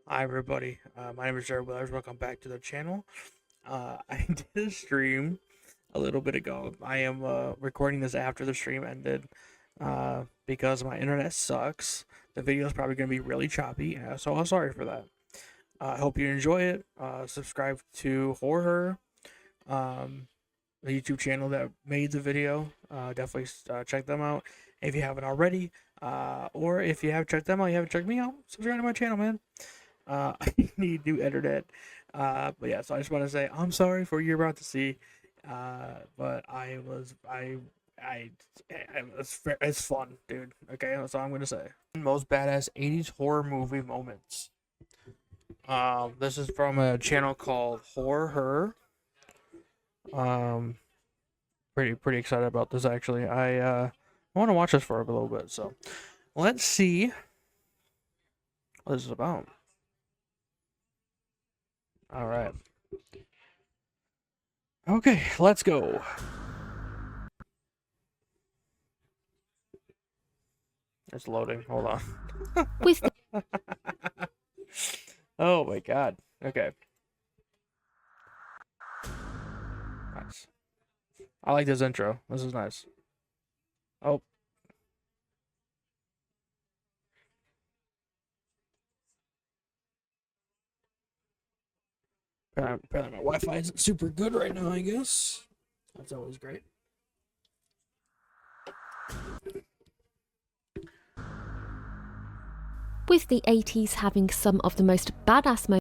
Hi everybody, my name is JWO. Welcome back to the channel. I did a stream a little bit ago. I am recording this after the stream ended because my internet sucks. The video is probably going to be really choppy, so I'm sorry for that. I hope you enjoy it. Subscribe to Horror, the YouTube channel that made the video. Definitely check them out if you haven't already. Or if you have checked them out, you haven't checked me out, subscribe to my channel, man. I need new internet. But yeah, so I just want to say I'm sorry for what you're about to see. But it's fun, dude. Okay, that's all I'm gonna say. Most badass 80s horror movie moments. This is from a channel called Horror. Um, pretty excited about this actually. I want to watch this for a little bit, so let's see what this is about. All right. Okay, let's go. It's loading. Hold on. With Oh my god. Okay. Nice. I like this intro. This is nice. Oh. Apparently my Wi-Fi isn't super good right now, I guess. That's always great. with the 80s having some of the most badass I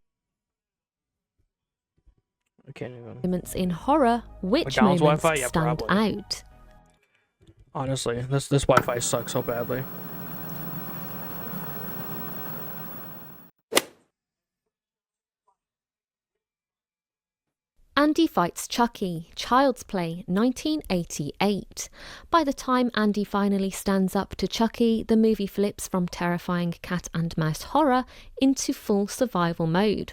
can't even. moments in horror, which McDonald's moments Wi-Fi? Yeah, stand probably. out? Honestly, this Wi-Fi sucks so badly. Andy Fights Chucky, Child's Play, 1988. By the time Andy finally stands up to Chucky, the movie flips from terrifying cat and mouse horror into full survival mode.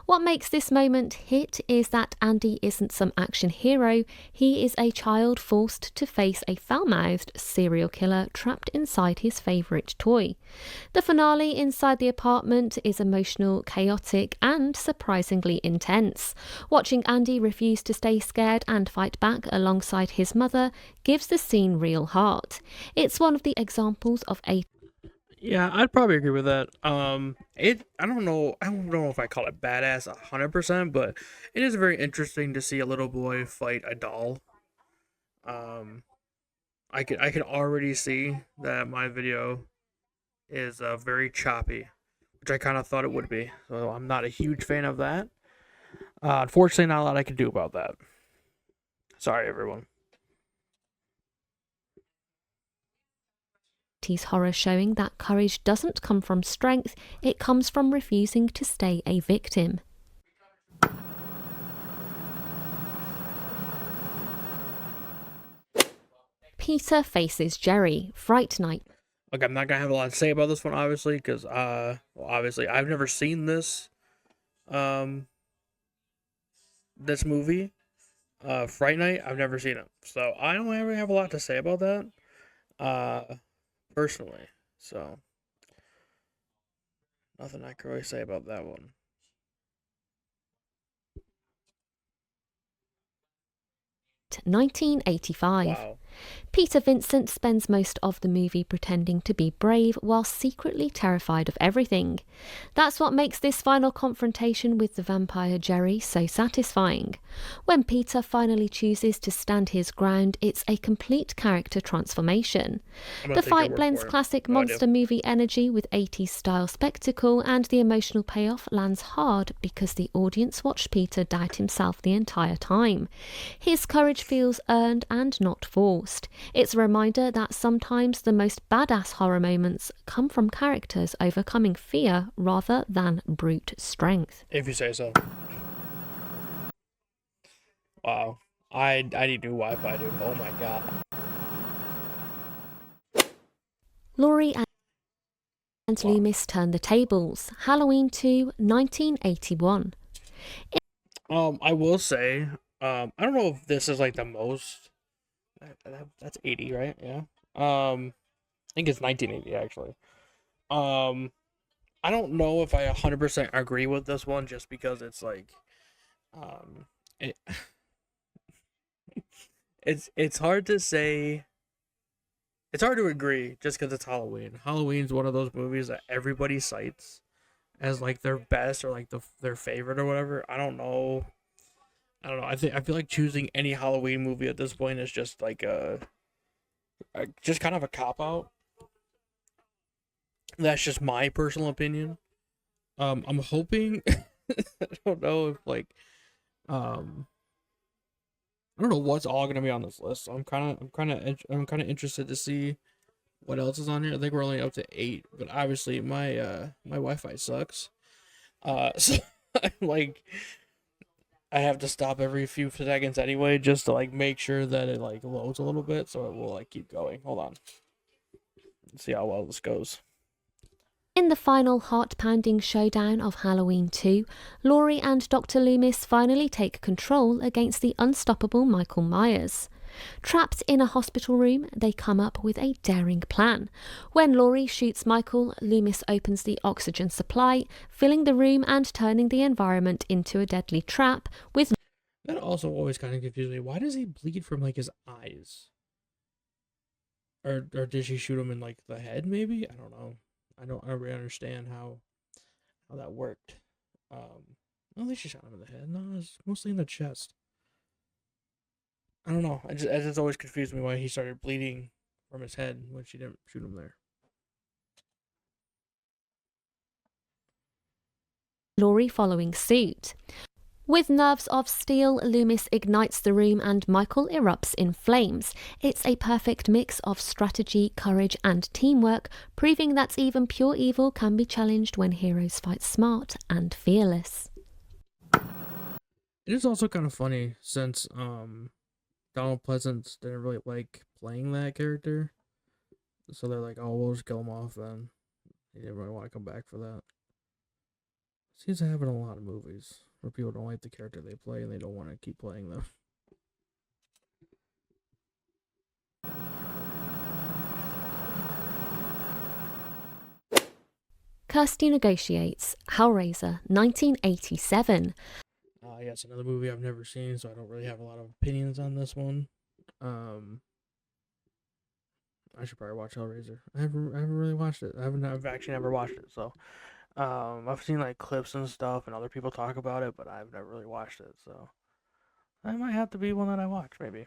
What makes this moment hit is that Andy isn't some action hero, he is a child forced to face a foul-mouthed serial killer trapped inside his favourite toy. The finale inside the apartment is emotional, chaotic, and surprisingly intense. Watching Andy refuse to stay scared and fight back alongside his mother gives the scene real heart. It's one of the examples of a Yeah, I'd probably agree with that. I don't know if I call it badass 100%, but it is very interesting to see a little boy fight a doll. Um, I can already see that my video is very choppy, which I kind of thought it would be. So I'm not a huge fan of that. Unfortunately, not a lot I can do about that. Sorry, everyone. horror showing that courage doesn't come from strength, it comes from refusing to stay a victim. Peter faces Jerry, Fright Night. Okay, I'm not gonna have a lot to say about this one, obviously, because obviously I've never seen um, this movie, Fright Night. I've never seen it, so I don't really have a lot to say about that, personally. So nothing I can really say about that one. 1985. Wow. Peter Vincent spends most of the movie pretending to be brave while secretly terrified of everything. That's what makes this final confrontation with the vampire Jerry so satisfying. When Peter finally chooses to stand his ground, it's a complete character transformation. The fight blends classic monster movie energy with 80s style spectacle, and the emotional payoff lands hard because the audience watched Peter doubt himself the entire time. His courage feels earned and not forced. It's a reminder that sometimes the most badass horror moments come from characters overcoming fear rather than brute strength. If you say so. Wow. I need new Wi-Fi, dude. Oh my god. Laurie and Loomis turn the tables. Halloween 2, 1981. I will say, I don't know if this is like the most. That's 80, right? Yeah. I think it's 1980 actually. I don't know if I 100% agree with this one, just because it's like, um, it, it's hard to say. It's hard to agree just because it's Halloween. Halloween's one of those movies that everybody cites as like their best or like their favorite or whatever. I don't know. I don't know. I feel like choosing any Halloween movie at this point is just like just kind of a cop out. That's just my personal opinion. I'm hoping. I don't know if like um I don't know what's all gonna be on this list. So I'm kind of interested to see what else is on here. I think we're only up to 8, but obviously my Wi-Fi sucks. So I'm like I have to stop every few seconds anyway, just to like make sure that it like loads a little bit, so it will like keep going. Hold on, let's see how well this goes. In the final heart-pounding showdown of Halloween 2, Laurie and Dr. Loomis finally take control against the unstoppable Michael Myers. Trapped in a hospital room, they come up with a daring plan. When Laurie shoots Michael, Loomis opens the oxygen supply, filling the room and turning the environment into a deadly trap with... That also always kind of confused me. Why does he bleed from like his eyes? Or did she shoot him in like the head? Maybe, I don't know. I don't really understand how that worked. I don't think she shot him in the head. No, it's mostly in the chest. I don't know. It just always confused me why he started bleeding from his head when she didn't shoot him there. Laurie following suit. With nerves of steel, Loomis ignites the room and Michael erupts in flames. It's a perfect mix of strategy, courage, and teamwork, proving that even pure evil can be challenged when heroes fight smart and fearless. It is also kind of funny since Donald Pleasance didn't really like playing that character, so they're like, "Oh, we'll just kill him off." Then he didn't really want to come back for that. Seems to happen in a lot of movies where people don't like the character they play and they don't want to keep playing them. Kirsty Negotiates, Hellraiser, 1987. Yes, another movie I've never seen, so I don't really have a lot of opinions on this one. Um, I should probably watch Hellraiser. I haven't really watched it. I've actually never watched it. So, I've seen like clips and stuff, and other people talk about it, but I've never really watched it. So, that might have to be one that I watch, maybe.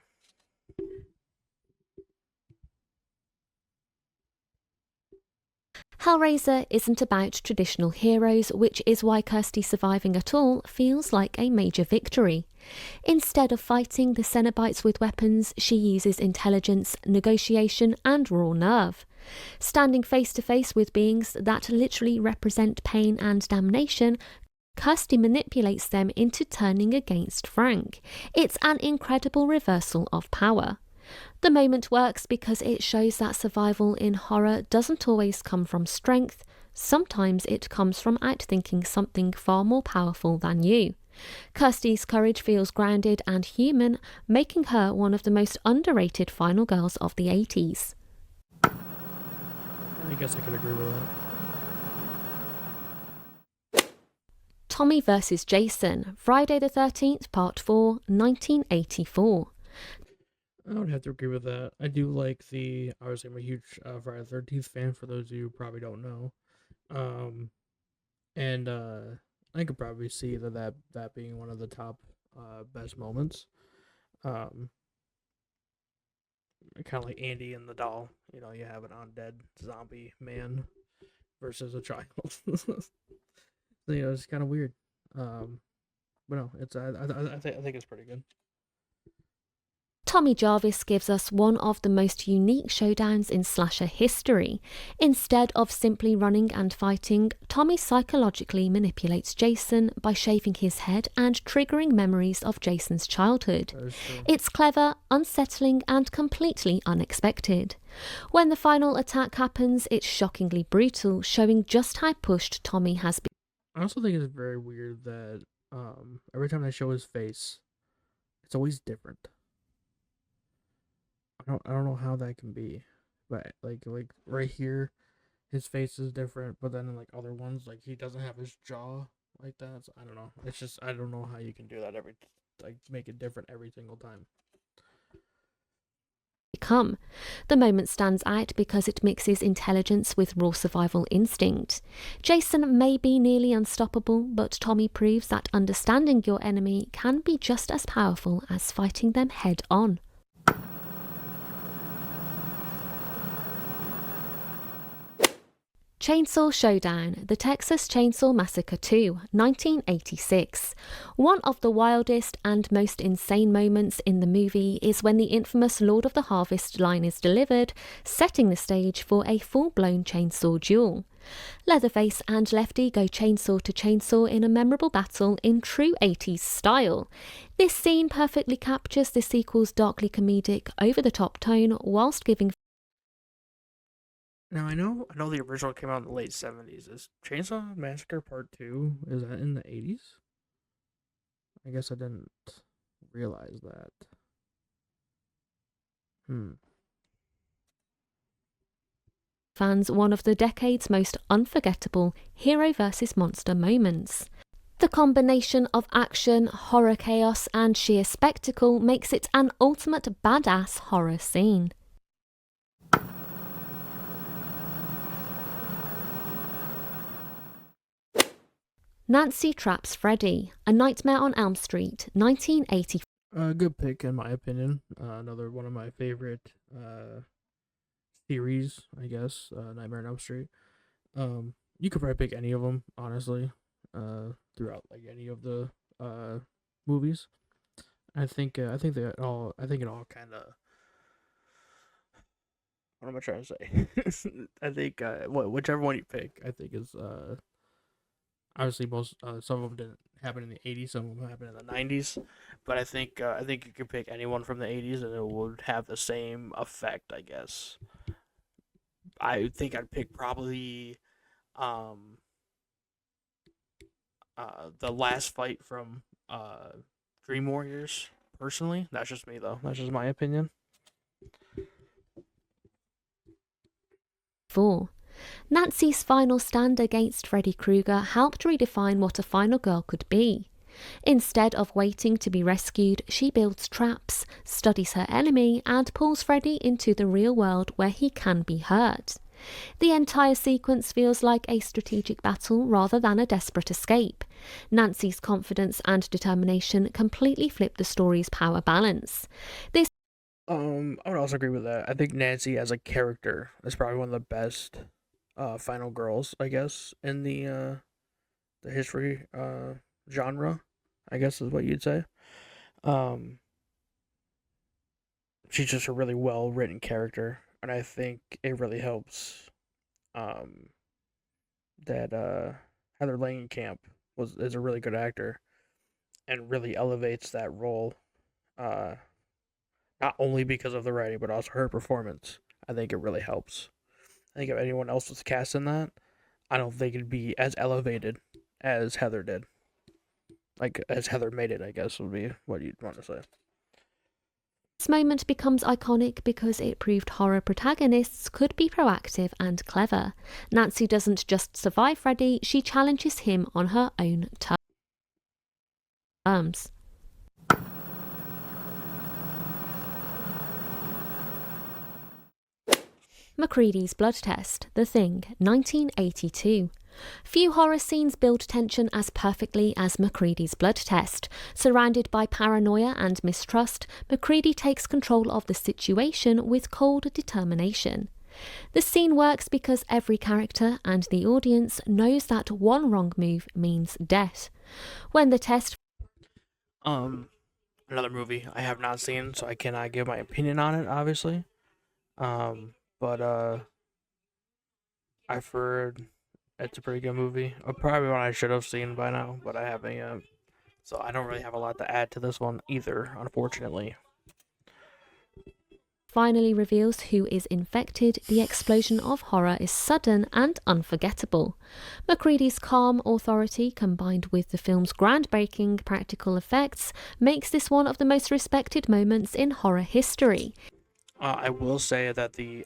Hellraiser isn't about traditional heroes, which is why Kirsty surviving at all feels like a major victory. Instead of fighting the Cenobites with weapons, she uses intelligence, negotiation, and raw nerve. Standing face to face with beings that literally represent pain and damnation, Kirsty manipulates them into turning against Frank. It's an incredible reversal of power. The moment works because it shows that survival in horror doesn't always come from strength. Sometimes it comes from outthinking something far more powerful than you. Kirsty's courage feels grounded and human, making her one of the most underrated final girls of the 80s. I guess I could agree with that. Tommy vs. Jason, Friday the 13th, Part 4, 1984. I would have to agree with that. I do like obviously I'm a huge Friday the 13th fan, for those of you who probably don't know. And I could probably see that being one of the top best moments. Um, Kind of like Andy and the doll. You know, you have an undead zombie man versus a child. It's kind of weird. But no, I think it's pretty good. Tommy Jarvis gives us one of the most unique showdowns in slasher history. Instead of simply running and fighting, Tommy psychologically manipulates Jason by shaving his head and triggering memories of Jason's childhood. It's clever, unsettling, and completely unexpected. When the final attack happens, it's shockingly brutal, showing just how pushed Tommy has been. I also think it's very weird that every time they show his face, it's always different. I don't know how that can be, but like right here, his face is different, but then in like other ones, like he doesn't have his jaw like that. So I don't know. It's just I don't know how you can do that like make it different every single time. Become. The moment stands out because it mixes intelligence with raw survival instinct. Jason may be nearly unstoppable, but Tommy proves that understanding your enemy can be just as powerful as fighting them head on. Chainsaw Showdown, The Texas Chainsaw Massacre 2, 1986. One of the wildest and most insane moments in the movie is when the infamous Lord of the Harvest line is delivered, setting the stage for a full-blown chainsaw duel. Leatherface and Lefty go chainsaw to chainsaw in a memorable battle in true 80s style. This scene perfectly captures the sequel's darkly comedic, over-the-top tone whilst giving. Now I know the original came out in the late 70s. Is Chainsaw Massacre Part 2, is that in the 80s? I guess I didn't realize that. Fans one of the decade's most unforgettable hero versus monster moments. The combination of action, horror chaos, and sheer spectacle makes it an ultimate badass horror scene. Nancy Traps Freddy, A Nightmare on Elm Street, 1980. Good pick in my opinion. Another one of my favorite series, I guess. Nightmare on Elm Street. You could probably pick any of them, honestly. Throughout like any of the movies. I think it all kind of. What am I trying to say? I think whichever one you pick, I think is obviously most some of them didn't happen in the 80s, some of them happened in the 90s, but I think you could pick anyone from the 80s and it would have the same effect, I guess. I think I'd pick probably um the last fight from Dream Warriors personally. That's just me though. That's just my opinion. 4. Nancy's final stand against Freddy Krueger helped redefine what a final girl could be. Instead of waiting to be rescued, she builds traps, studies her enemy, and pulls Freddy into the real world where he can be hurt. The entire sequence feels like a strategic battle rather than a desperate escape. Nancy's confidence and determination completely flip the story's power balance. I would also agree with that. I think Nancy as a character is probably one of the best final girls, I guess, in the history genre, I guess is what you'd say. Um she's just a really well written character, and I think it really helps um that Heather Langenkamp is a really good actor and really elevates that role. Uh Not only because of the writing, but also her performance. I think it really helps. I think if anyone else was cast in that, I don't think it'd be as elevated as Heather did. Like as Heather made it, I guess would be what you'd want to say. This moment becomes iconic because it proved horror protagonists could be proactive and clever. Nancy doesn't just survive Freddy, she challenges him on her own terms. MacReady's Blood Test, The Thing, 1982. Few horror scenes build tension as perfectly as MacReady's Blood Test. Surrounded by paranoia and mistrust, MacReady takes control of the situation with cold determination. The scene works because every character and the audience knows that one wrong move means death. When the test... Another movie I have not seen, so I cannot give my opinion on it, obviously. But I've heard it's a pretty good movie. Probably one I should have seen by now, but I haven't yet. So I don't really have a lot to add to this one either, unfortunately. Finally reveals who is infected, the explosion of horror is sudden and unforgettable. MacReady's calm authority, combined with the film's groundbreaking practical effects, makes this one of the most respected moments in horror history. I will say that the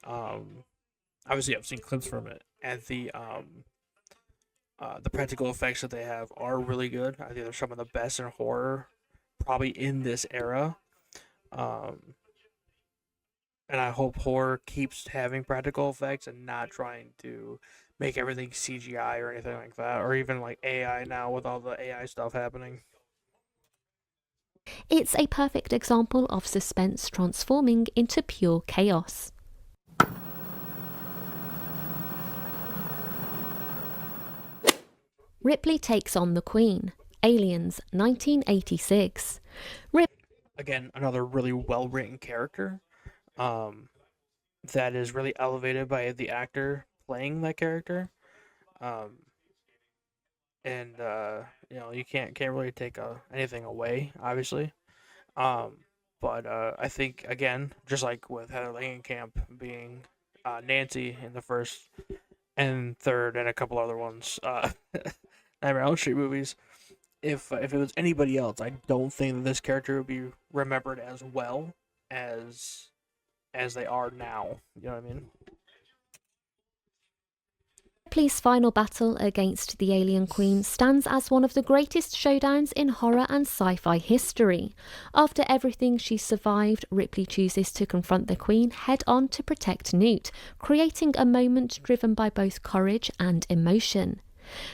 obviously I've seen clips from it, and the practical effects that they have are really good. I think they're some of the best in horror, probably in this era. Um, and I hope horror keeps having practical effects and not trying to make everything CGI or anything like that, or even like AI now with all the AI stuff happening. It's a perfect example of suspense transforming into pure chaos. Ripley takes on the Queen. Aliens, 1986. Again, another really well written character. Um, that is really elevated by the actor playing that character. Um, and you can't really take anything away, obviously. Um, but I think again, just like with Heather Langenkamp being Nancy in the first and third and a couple other ones, Nightmare on Elm Street movies. If it was anybody else, I don't think that this character would be remembered as well as as they are now. You know what I mean? Ripley's final battle against the Alien Queen stands as one of the greatest showdowns in horror and sci-fi history. After everything she's survived, Ripley chooses to confront the Queen head-on to protect Newt, creating a moment driven by both courage and emotion.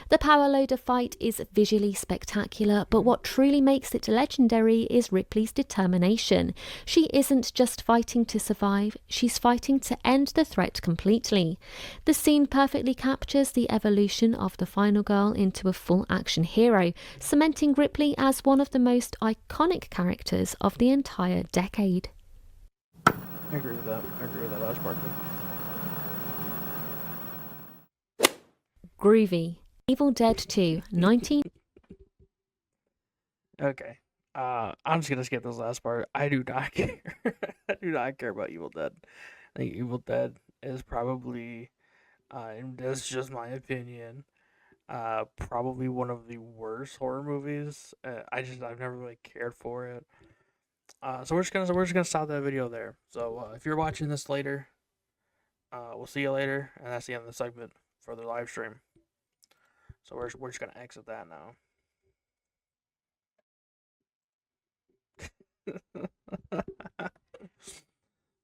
The power loader fight is visually spectacular, but what truly makes it legendary is Ripley's determination. She isn't just fighting to survive, she's fighting to end the threat completely. The scene perfectly captures the evolution of the final girl into a full-action hero, cementing Ripley as one of the most iconic characters of the entire decade. I agree with that. I agree with that last part too. Groovy. Evil Dead 2, 19... Okay. I'm just gonna skip this last part. I do not care. I do not care about Evil Dead. I think Evil Dead is probably, and this is just my opinion, probably one of the worst horror movies. I've never really cared for it. So we're just gonna stop that video there. So if you're watching this later, we'll see you later, and that's the end of the segment for the live stream. So we're just gonna exit that now.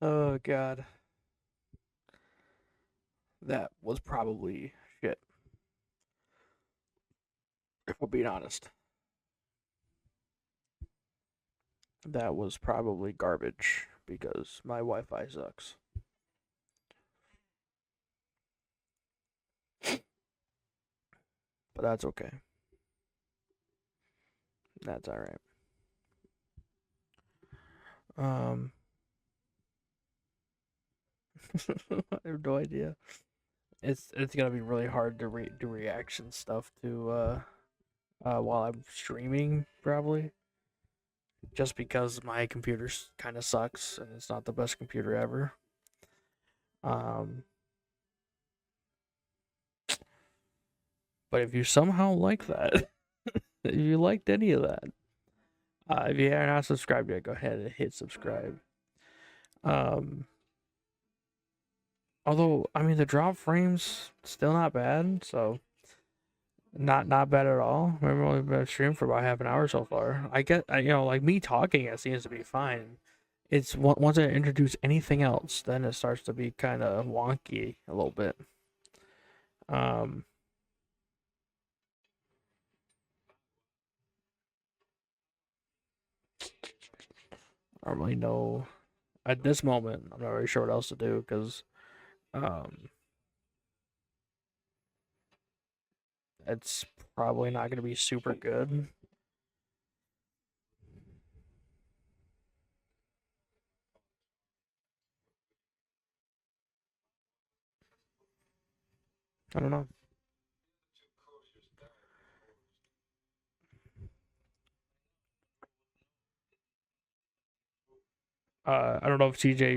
Oh god, that was probably shit. If we're being honest, that was probably garbage because my Wi-Fi sucks. But that's okay. That's all right. Um, I have no idea. It's gonna be really hard to do reaction stuff to while I'm streaming probably, just because my computer kind of sucks and it's not the best computer ever. Um, but if you somehow like that, if you liked any of that, if you are not subscribed yet, go ahead and hit subscribe. Um, although I mean the drop frames still not bad, so not bad at all. Remember, only been streaming for about half an hour so far. I get, like me talking, it seems to be fine. It's once I introduce anything else, then it starts to be kind of wonky a little bit. Um, I don't really know at this moment. I'm not really sure what else to do because um, it's probably not going to be super good. I don't know. I don't know if CJ